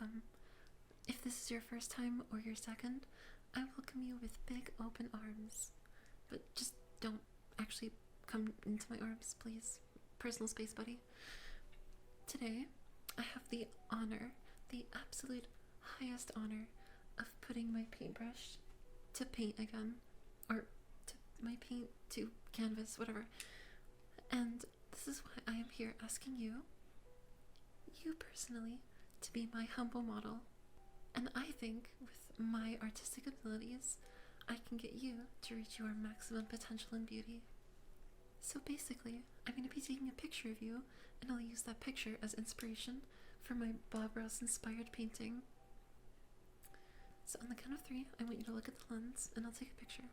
welcome. If this is your first time or your second, I welcome you with big open arms. But just don't actually come into my arms, please. Personal space, buddy. Today, I have the honor, the absolute highest honor, of putting my paintbrush to paint again. Or to my paint to canvas, whatever. And this is why I am here asking you personally, to be my humble model. And I think with my artistic abilities, I can get you to reach your maximum potential and beauty. So basically, I'm going to be taking a picture of you, and I'll use that picture as inspiration for my Bob Ross inspired painting. So on the count of 3, I want you to look at the lens, and I'll take a picture.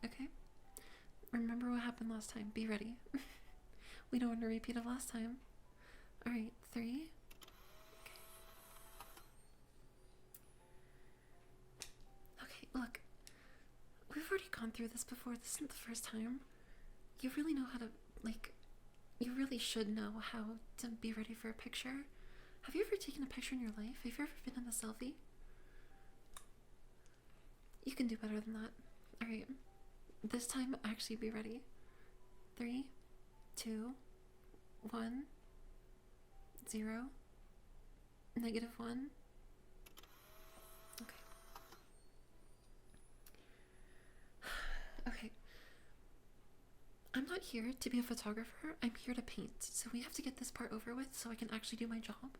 Okay? Remember what happened last time. Be ready. We don't want a repeat of last time. Alright, 3. Okay, look. We've already gone through this before. This isn't the first time. You really know how to, you really should know how to be ready for a picture. Have you ever taken a picture in your life? Have you ever been in a selfie? You can do better than that. Alright. This time, actually be ready. 3, 2, 1, 0, -1. Okay. Okay. I'm not here to be a photographer, I'm here to paint. So we have to get this part over with so I can actually do my job.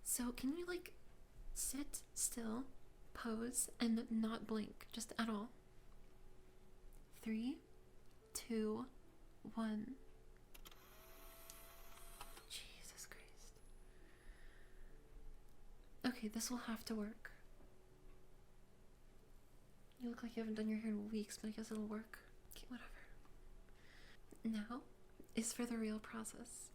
So can you sit still, pose, and not blink, just at all? 3, 2, 1. Jesus Christ. Okay, this will have to work. You look like you haven't done your hair in weeks, but I guess it'll work. Okay, whatever. Now is for the real process.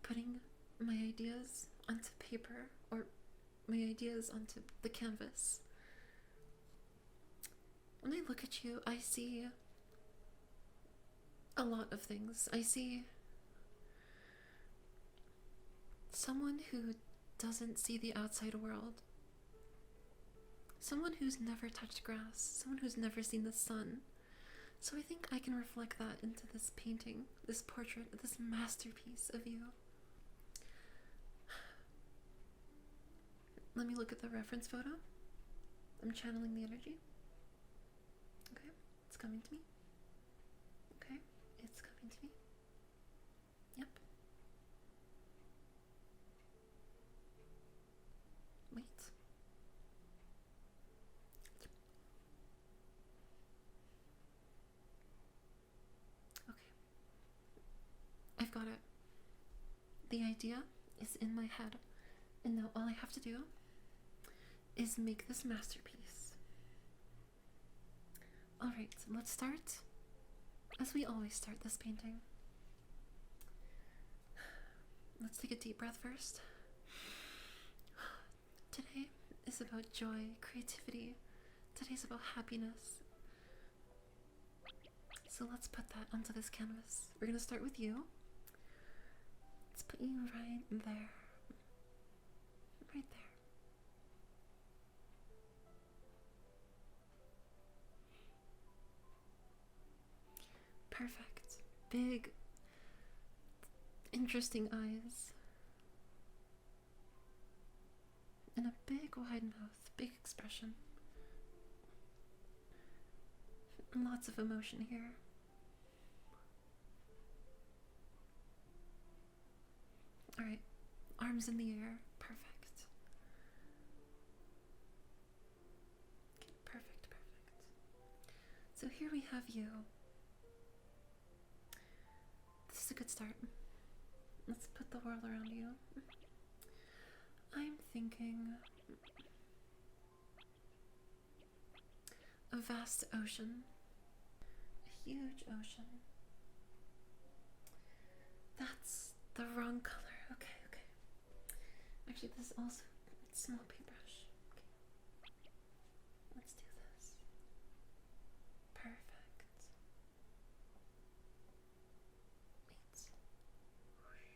Putting my ideas onto paper, or my ideas onto the canvas. When I look at you, I see a lot of things. I see someone who doesn't see the outside world. Someone who's never touched grass. Someone who's never seen the sun. So I think I can reflect that into this painting, this portrait, this masterpiece of you. Let me look at the reference photo. I'm channeling the energy. Okay, it's coming to me. Okay, it's coming to me. Yep. Wait. Okay. I've got it. The idea is in my head, and now all I have to do is make this masterpiece. Alright, let's start as we always start this painting. Let's take a deep breath first. Today is about joy, creativity. Today's about happiness. So let's put that onto this canvas. We're gonna start with you. Let's put you right there. Right there. Perfect. Big, interesting eyes. And a big wide mouth, big expression. Lots of emotion here. Alright, arms in the air. Perfect. Okay, perfect, perfect. So here we have you. This is a good start. Let's put the world around you. I'm thinking a vast ocean. A huge ocean. That's the wrong color. Okay. Actually, this is also a small paintbrush. Okay. Let's do this. Perfect. Wait.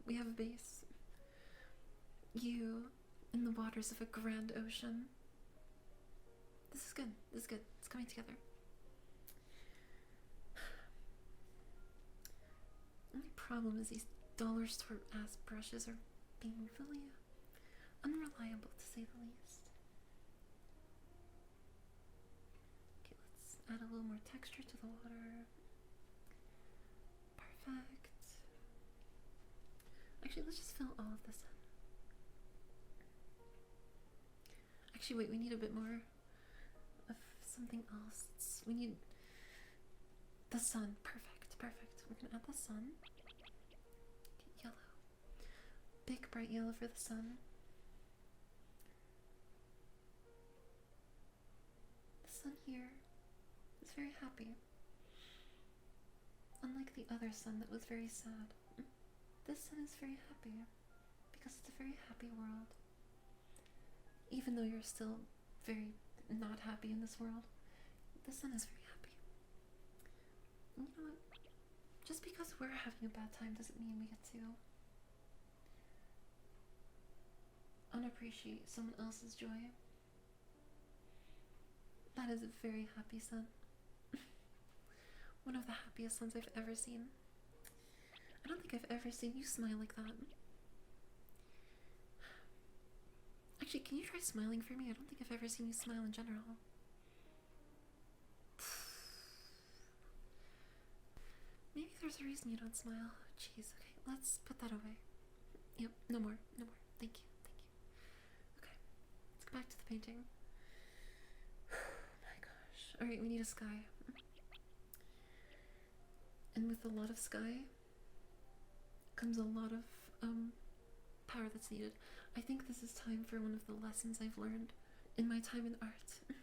We have a base. You in the waters of a grand ocean. This is good. This is good. It's coming together. Only problem is these dollar store ass brushes are being really unreliable, to say the least. Okay, let's add a little more texture to the water. Perfect. Actually, let's just fill all of this in. Actually, wait, we need a bit more of something else. We need the sun. Perfect, perfect. We're gonna add the sun. Okay, yellow. Big bright yellow for the sun. The sun here is very happy. Unlike the other sun that was very sad. This sun is very happy because it's a very happy world. Even though you're still very not happy in this world, the sun is very happy. And you know what? Just because we're having a bad time doesn't mean we get to unappreciate someone else's joy. That is a very happy sun. One of the happiest suns I've ever seen. I don't think I've ever seen you smile like that. Actually, can you try smiling for me? I don't think I've ever seen you smile in general. Maybe there's a reason you don't smile. Jeez, okay, let's put that away. Yep, no more, no more. Thank you, thank you. Okay, let's go back to the painting. Oh my gosh. Alright, we need a sky. And with a lot of sky comes a lot of power that's needed. I think this is time for one of the lessons I've learned in my time in art.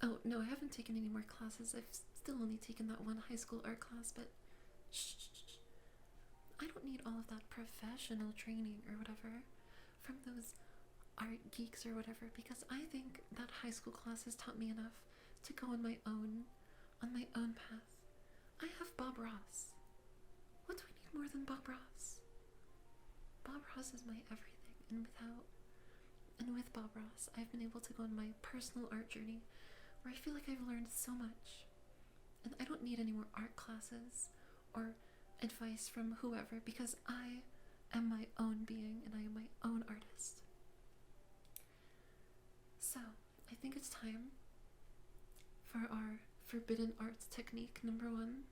Oh, no, I haven't taken any more classes. I've still only taken that one high school art class, but shh. I don't need all of that professional training or whatever from those art geeks or whatever, because I think that high school class has taught me enough to go on my own path. I have Bob Ross. What do I need more than Bob Ross? Bob Ross is my everything, and with Bob Ross, I've been able to go on my personal art journey where I feel like I've learned so much, and I don't need any more art classes or advice from whoever, because I am my own being and I am my own artist. So, I think it's time for our forbidden arts technique number 1.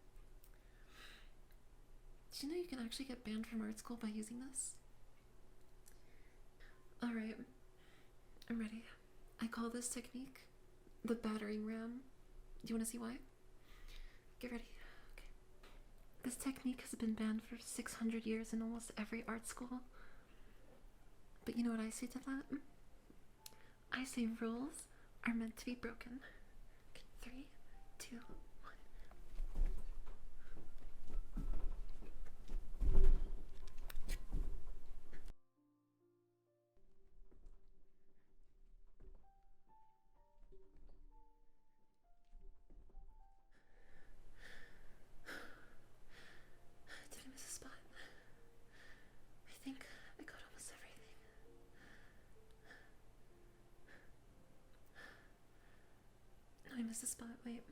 Did you know you can actually get banned from art school by using this? Alright, I'm ready. I call this technique the battering ram. Do you want to see why? Get ready. Okay. This technique has been banned for 600 years in almost every art school. But you know what I say to that? I say rules are meant to be broken. Okay, 3, 2, 1. Did I miss a spot? I think I got almost everything. No, I missed a spot. Wait.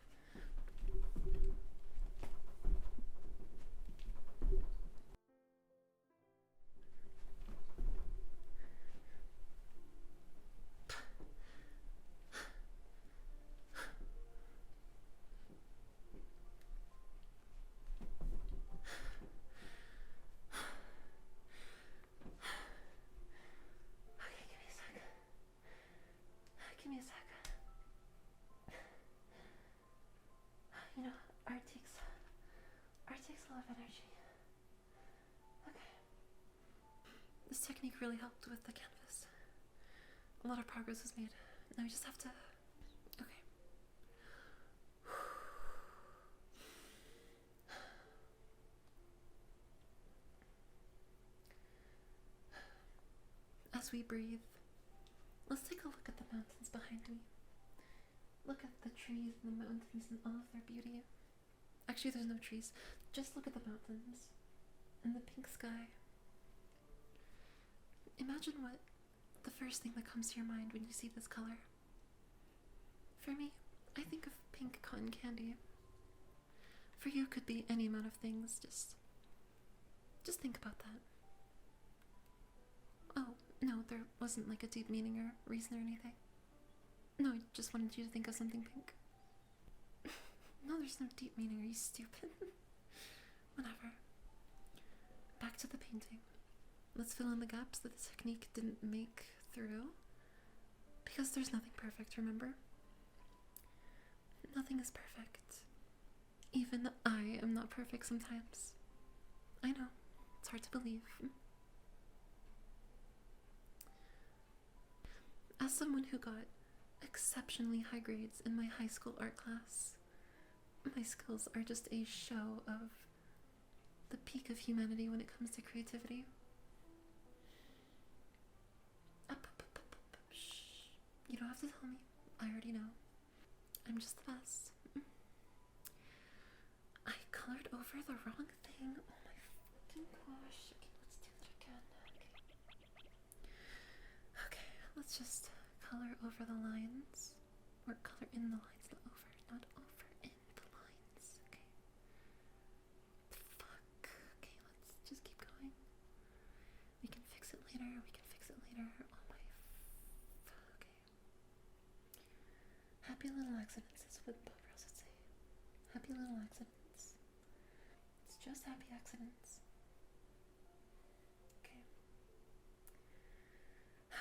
Give me a sec. You know, art takes a lot of energy. Okay. This technique really helped with the canvas. A lot of progress was made. Now we just have to... Okay. As we breathe, let's take a look at the mountains behind me. Look at the trees and the mountains and all of their beauty. Actually, there's no trees. Just look at the mountains. and the pink sky. Imagine what the first thing that comes to your mind when you see this color. For me, I think of pink cotton candy. For you, it could be any amount of things. Just think about that. Oh, no, there wasn't like a deep meaning or reason or anything. No, I just wanted you to think of something pink. No, there's no deep meaning. Are you stupid? Whatever. Back to the painting. Let's fill in the gaps that the technique didn't make through. Because there's nothing perfect, remember? Nothing is perfect. Even I am not perfect sometimes. I know. It's hard to believe. As someone who got exceptionally high grades in my high school art class, my skills are just a show of the peak of humanity when it comes to creativity. Shh. You don't have to tell me. I already know. I'm just the best. I colored over the wrong thing. Oh my fucking gosh. Okay, let's do it again. Okay, let's just color over the lines. Or color in the lines, not over. Not over, in the lines. Okay. Fuck. Okay, let's just keep going. We can fix it later. Oh my. Okay. Happy little accidents is what Bob Ross would say. Happy little accidents. It's just happy accidents. Okay.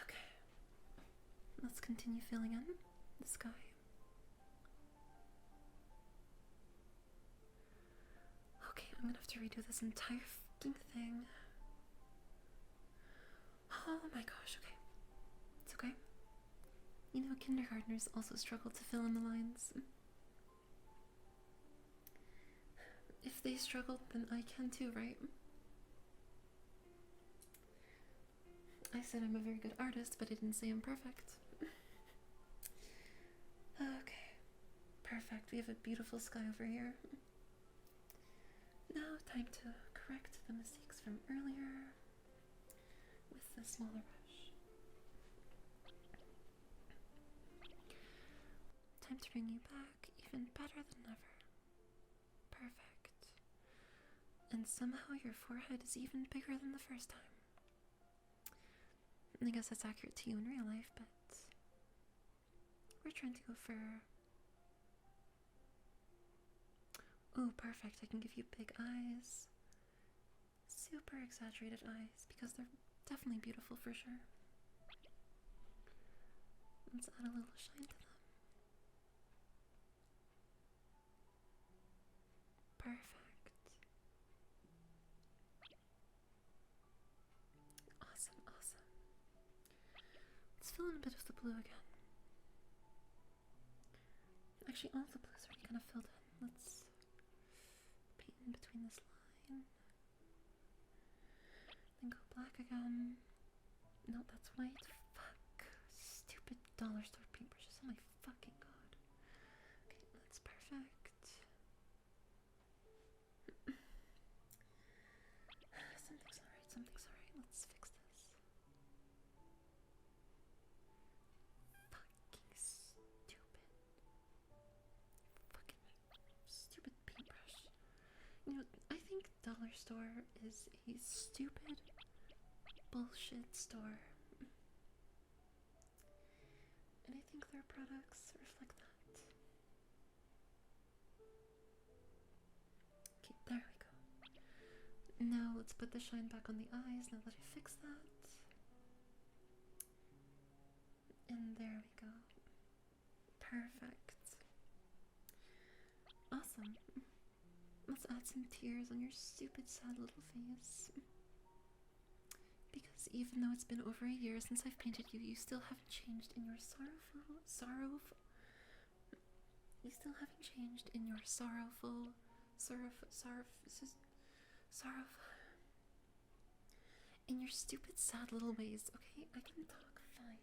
Okay. Let's continue filling in the sky. Okay, I'm gonna have to redo this entire fucking thing. Oh my gosh, okay. It's okay. You know, kindergartners also struggle to fill in the lines. If they struggled, then I can too, right? I said I'm a very good artist, but I didn't say I'm perfect. Okay. Perfect. We have a beautiful sky over here. Now, time to correct the mistakes from earlier with the smaller brush. Time to bring you back even better than ever. Perfect. And somehow your forehead is even bigger than the first time. I guess that's accurate to you in real life, but we're trying to go for... Ooh, perfect. I can give you big eyes. Super exaggerated eyes, because they're definitely beautiful for sure. Let's add a little shine to them. Perfect. Awesome, awesome. Let's fill in a bit of the blue again. Actually, all the blues already kind of filled in. Let's paint in between this line. Then go black again. No, that's white. Fuck. Stupid dollar store paintbrushes. Oh my fucking god. Okay, that's perfect. Something's alright. Let's fix this. Fucking stupid paintbrush. You know, I think dollar store is a stupid bullshit store. And I think their products reflect that. Okay, there we go. Now let's put the shine back on the eyes now that I fixed that. And there we go. Perfect. Awesome. Let's add some tears on your stupid sad little face. Because even though it's been over a year since I've painted you, you still haven't changed in your in your stupid sad little ways, okay? I can talk fine.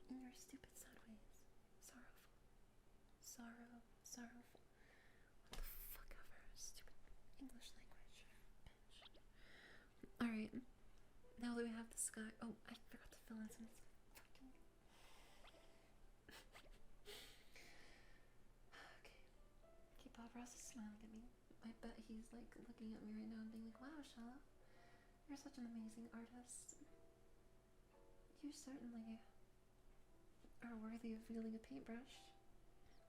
In your stupid sad ways. Sorrowful. What the fuck ever. Stupid English language. Bitch. sky. Oh, I forgot to fill in some fucking. Okay. Okay, Bob Ross is smiling at me. I bet he's like looking at me right now and being like, wow, Shallow, you're such an amazing artist. You certainly are worthy of wielding a paintbrush.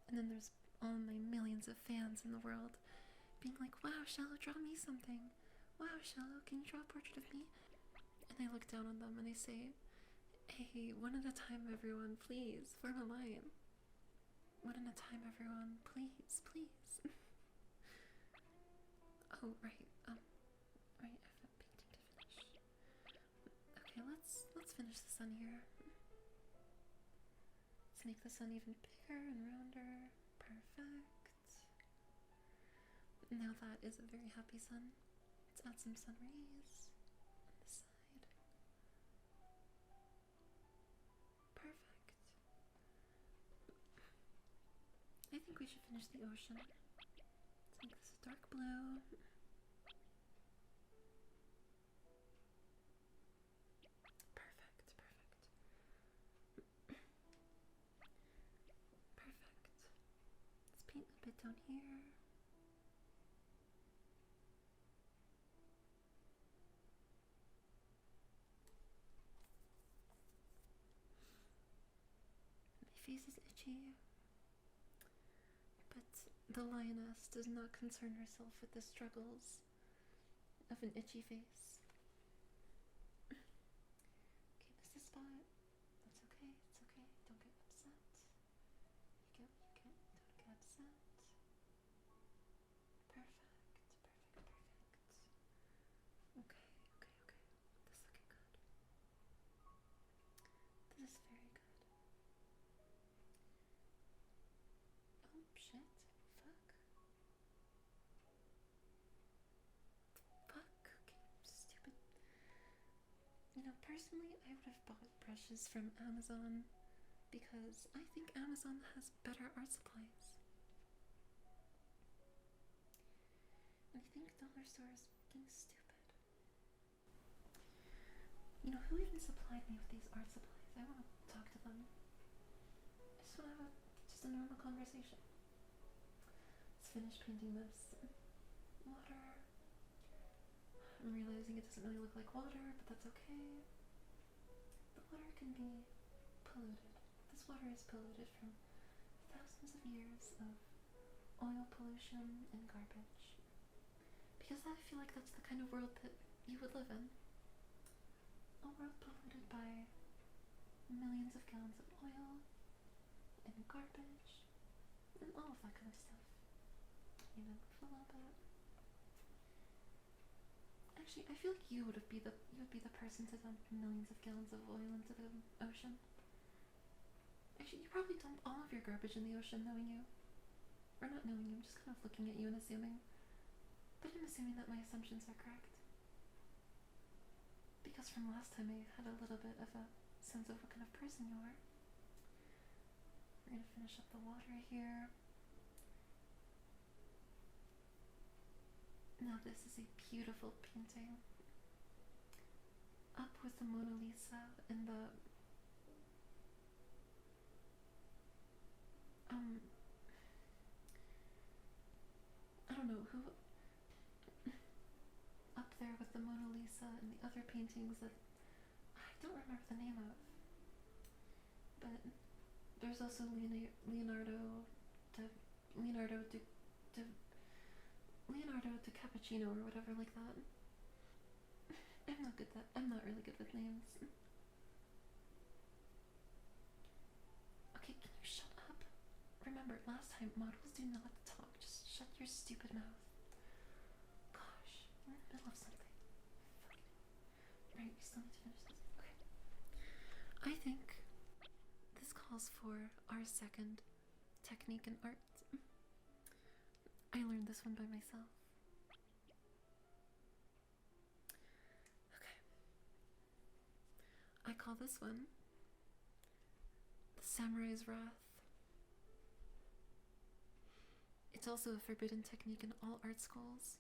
And then there's all my millions of fans in the world being like, wow, Shallow, draw me something. Wow, Shallow, can you draw a portrait of me? And I look down on them and I say, hey, one at a time, everyone, please, form a line. One at a time, everyone, please, please. Oh, right, right, I have a painting to finish. Okay, let's finish the sun here. Let's make the sun even bigger and rounder. Perfect. Now that is a very happy sun. Let's add some sun rays on the side. Perfect. I think we should finish the ocean. Let's make this a dark blue. Perfect, perfect. Perfect. Let's paint a bit down here. My face is itchy. But the lioness does not concern herself with the struggles of an itchy face. Okay, missed a spot. That's okay, it's okay. Don't get upset. You get what you get. Don't get upset. Perfect, perfect, perfect. Okay, okay, okay. This is looking good. This is very good. Oh, shit. Fuck. Fuck. Okay, stupid. You know, personally, I would have bought brushes from Amazon because I think Amazon has better art supplies. And I think dollar store is fucking stupid. You know, who even supplied me with these art supplies? I want to talk to them. I just want to have just a normal conversation. Let's finish painting this. Water. I'm realizing it doesn't really look like water, but that's okay. The water can be polluted. This water is polluted from thousands of years of oil pollution and garbage. Because I feel like that's the kind of world that you would live in. A world polluted by millions of gallons of oil and garbage and all of that kind of stuff. Even a little bit. Actually, I feel like you would be the person to dump millions of gallons of oil into the ocean. Actually, you probably dump all of your garbage in the ocean, knowing you. Or not knowing you, I'm just kind of looking at you and assuming. But I'm assuming that my assumptions are correct. Because from last time I had a little bit of a sense of what kind of person you are. We're gonna finish up the water here. Now this is a beautiful painting. Up with the Mona Lisa and the I don't know who up there with the Mona Lisa and the other paintings that I don't remember the name of. But there's also Leonardo DiCappuccino or whatever like that. I'm not really good with names. Okay, can you shut up? Remember, last time models do not talk. Just shut your stupid mouth. Gosh, we're in the middle of something. Fuck. Right, we still need to finish this. Okay. I think this calls for our second technique in art. I learned this one by myself. Okay. I call this one the Samurai's Wrath. It's also a forbidden technique in all art schools.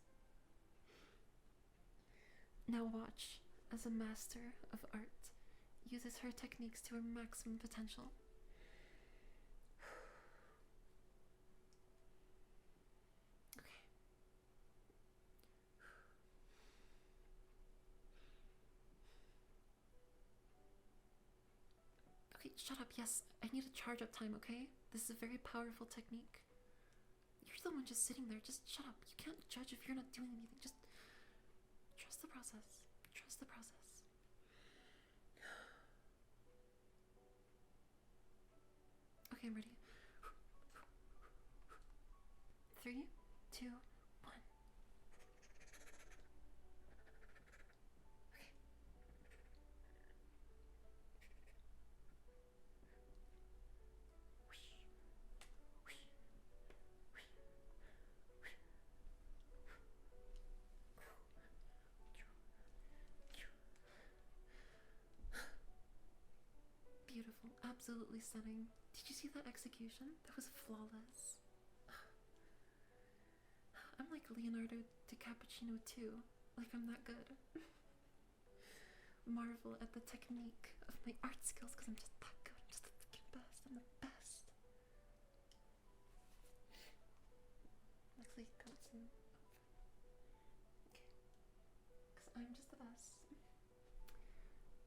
Now watch as a master of art, uses her techniques to her maximum potential. Okay. Okay, shut up. Yes, I need a charge up time, okay? This is a very powerful technique. You're the one just sitting there. Just shut up. You can't judge if you're not doing anything. Just trust the process. Trust the process. Okay, I'm ready. 3, 2, 1. Okay. Beautiful, absolutely stunning. Did you see that execution? That was flawless. I'm like Leonardo DiCappuccino too. Like I'm that good. Marvel at the technique of my art skills because I'm just that good. I'm just the freaking best. I'm the best. Actually, got some. Okay. Because I'm just the best.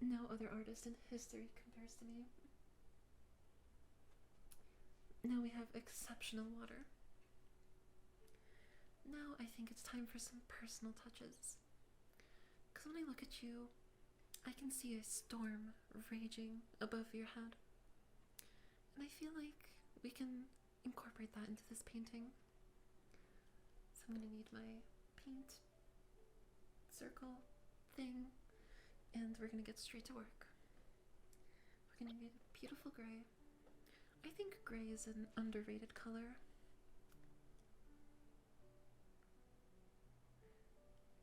No other artist in history compares to me. Now we have exceptional water. Now I think it's time for some personal touches. Because when I look at you, I can see a storm raging above your head. And I feel like we can incorporate that into this painting. So I'm going to need my paint circle thing, and we're going to get straight to work. We're going to need a beautiful gray. I think gray is an underrated color.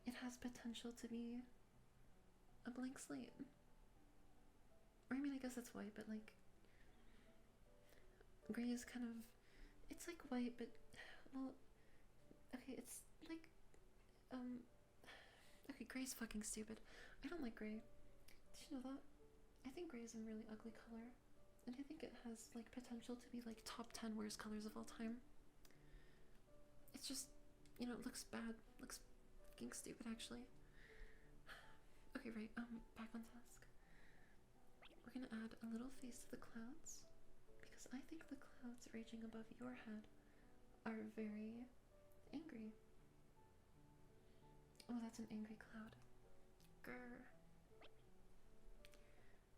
It has potential to be a blank slate. Or I mean, I guess it's white, but like, gray is kind of, it's like white, but, well, okay, it's like, okay, gray's fucking stupid. I don't like gray. Did you know that? I think gray is a really ugly color. And I think it has, like, potential to be, like, top 10 worst colors of all time. It's just, you know, it looks bad. It looks fucking stupid, actually. Okay, right, back on task. We're gonna add a little face to the clouds, because I think the clouds raging above your head are very angry. Oh, that's an angry cloud. Grr.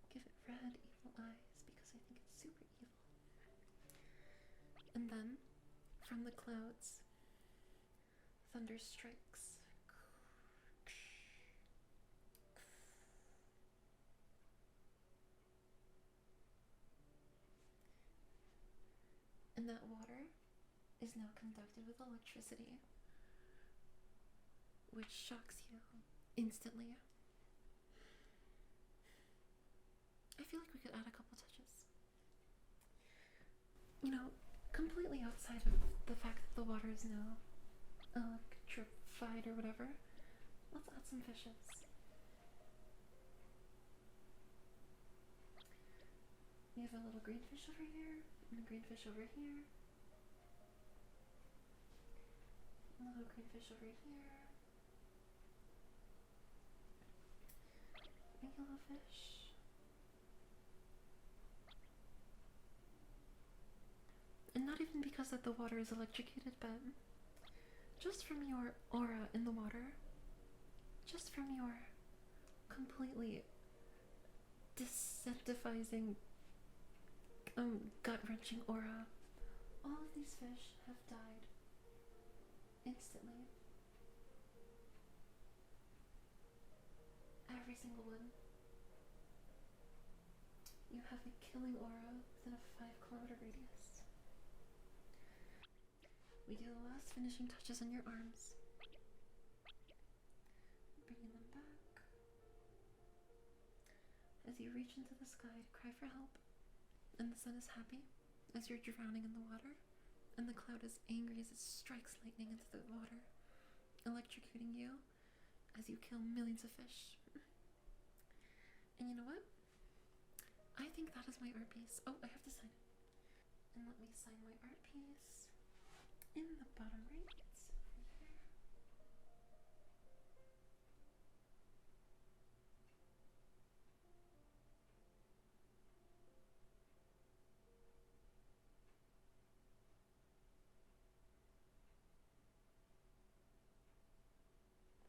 Give it red, evil eyes, because I think it's super evil. And then, from the clouds, thunder strikes. And that water is now conducted with electricity, which shocks you instantly. I feel like we could add a couple touches. You know, completely outside of the fact that the water is now electrified or whatever, let's add some fishes. We have a little green fish over here, and a green fish over here. A little green fish over here. A yellow fish. And not even because that the water is electrocuted, but just from your aura in the water, just from your completely desensitizing, gut-wrenching aura, all of these fish have died instantly. Every single one. You have a killing aura within a 5-kilometer radius. We do the last finishing touches on your arms. Bringing them back. As you reach into the sky to cry for help, and the sun is happy as you're drowning in the water, and the cloud is angry as it strikes lightning into the water, electrocuting you as you kill millions of fish. And you know what? I think that is my art piece. Oh, I have to sign it. And let me sign my art piece in the bottom right.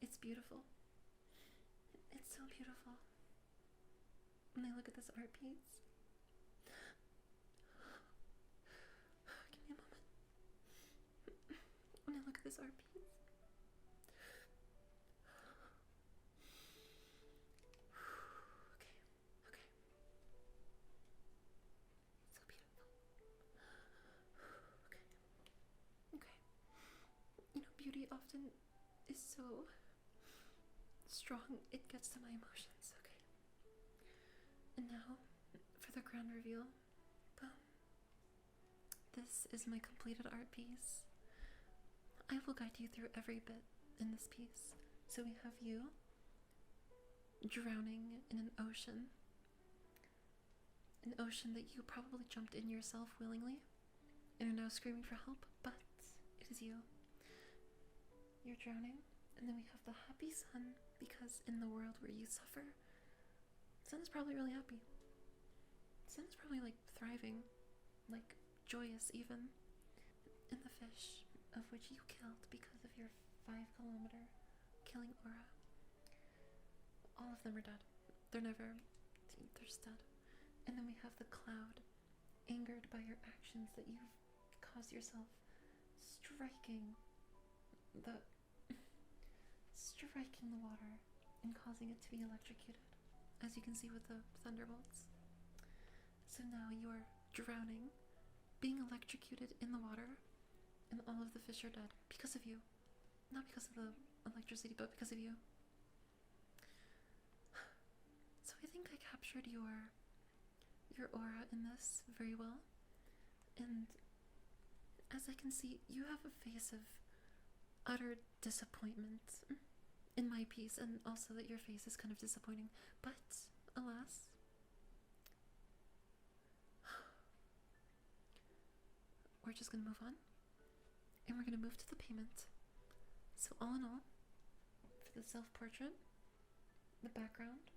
It's beautiful. It's so beautiful. When I look at this art piece, give me a moment. When I look at this art piece, okay, okay, it's so beautiful. Okay, okay. You know, beauty often is so strong, it gets to my emotions, okay? And now, for the grand reveal, boom. This is my completed art piece. I will guide you through every bit in this piece. So we have you drowning in an ocean that you probably jumped in yourself willingly and are now screaming for help, but it is you. You're drowning, and then we have the happy sun, because in the world where you suffer, the sun is probably really happy. The sun is probably like thriving, like joyous even. And the fish, of which you killed because of your 5-kilometer killing aura. All of them are dead. They're never, they're dead. And then we have the cloud, angered by your actions that you've caused yourself, striking the water and causing it to be electrocuted, as you can see with the thunderbolts. So now you're drowning, being electrocuted in the water, and all of the fish are dead because of you. Not because of the electricity, but because of you. So I think I captured your aura in this very well. And as I can see, you have a face of utter disappointment in my piece, and also that your face is kind of disappointing. But alas, we're just gonna move on, and we're gonna move to the payment. So all in all, for the self-portrait, the background,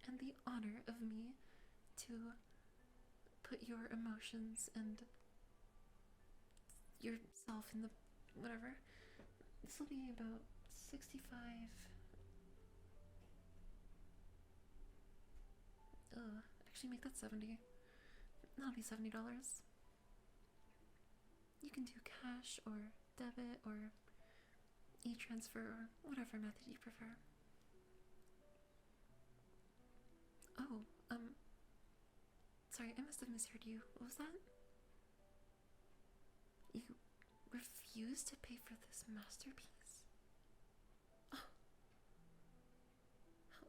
and the honor of me to put your emotions and yourself in the whatever, this will be about 65. Actually make that 70. That'll be $70. You can do cash or debit or e-transfer or whatever method you prefer. Oh, sorry, I must have misheard you. What was that? You refuse to pay for this masterpiece? Oh, how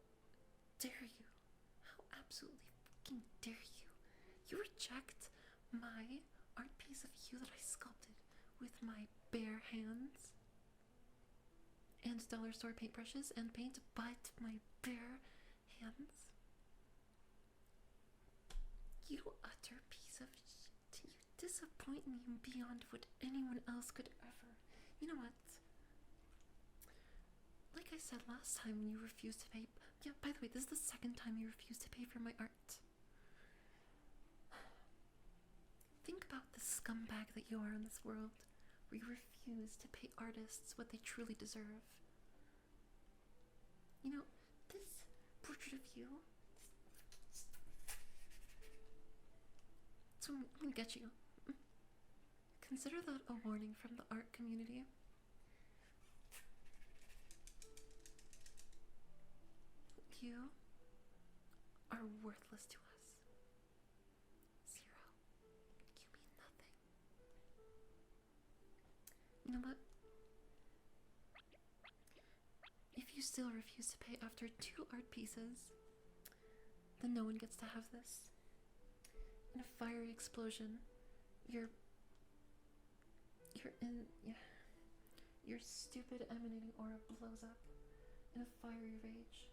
dare you? How absolutely fucking dare you? You reject my art piece of you that I sculpted with my bare hands and dollar store paintbrushes and paint, but my bare hands? You utter piece of shit. You disappoint me beyond what anyone else could ever. You know what? Like I said last time when you refused to pay. Yeah, by the way, this is the second time you refused to pay for my art. Think about the scumbag that you are in this world, where you refuse to pay artists what they truly deserve. You know, this portrait of you, so I'm gonna get you. Consider that a warning from the art community. You are worthless to us. Zero. You mean nothing. You know what? If you still refuse to pay after 2 art pieces, then no one gets to have this. In a fiery explosion, your stupid emanating aura blows up in a fiery rage.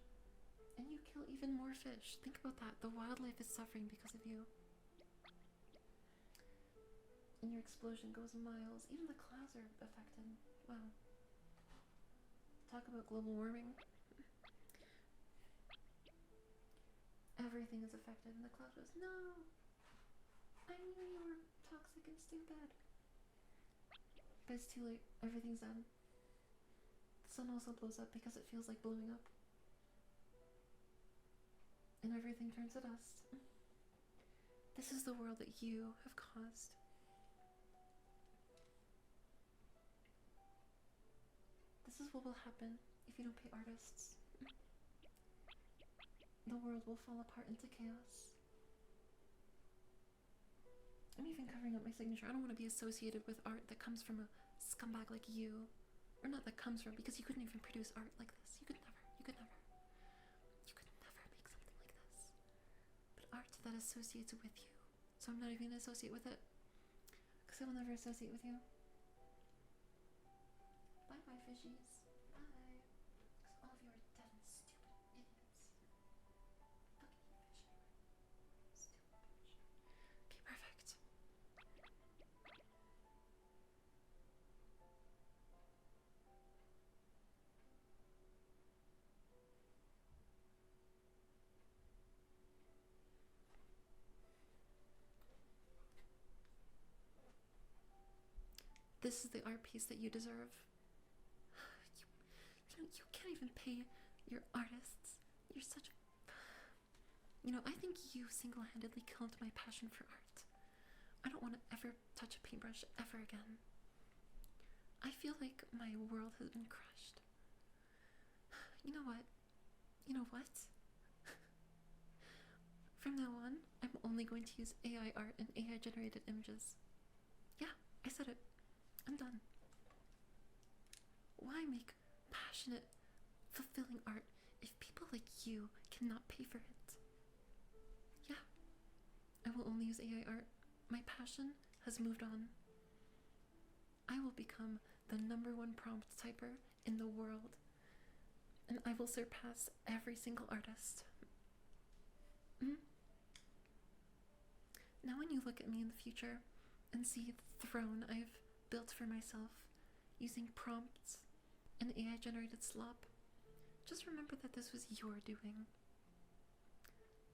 And you kill even more fish. Think about that. The wildlife is suffering because of you. And your explosion goes miles. Even the clouds are affected. Wow. Talk about global warming. Everything is affected, and the cloud goes, no! I knew you were toxic and stupid. But it's too late. Everything's done. The sun also blows up because it feels like blowing up. And everything turns to dust. This is the world that you have caused. This is what will happen if you don't pay artists. The world will fall apart into chaos. I'm even covering up my signature. I don't want to be associated with art that comes from a scumbag like you. Or not that comes from, because you couldn't even produce art like this. You could never make something like this. But art that associates with you. So I'm not even going to associate with it. Because I will never associate with you. Bye-bye, fishies. Bye. Because all of you are dead and stupid idiots. Fucking fish anyway. Stupid bitch. Okay, perfect. This is the art piece that you deserve. You can't even pay your artists. You're such a... I think you single-handedly killed my passion for art. I don't want to ever touch a paintbrush ever again. I feel like my world has been crushed. You know what? From now on, I'm only going to use AI art and AI-generated images. Yeah, I said it. I'm done. Why make passionate, fulfilling art if people like you cannot pay for it? Yeah, I will only use AI art. My passion has moved on. I will become the #1 prompt typer in the world, and I will surpass every single artist. Now when you look at me in the future and see the throne I've built for myself using prompts and AI-generated slop, just remember that this was your doing.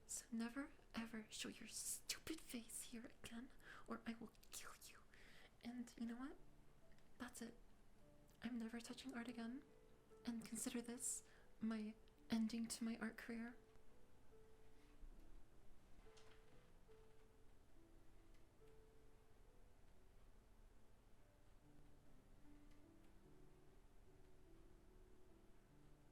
So never ever show your stupid face here again, or I will kill you. And you know what? That's it. I'm never touching art again, and consider this my ending to my art career.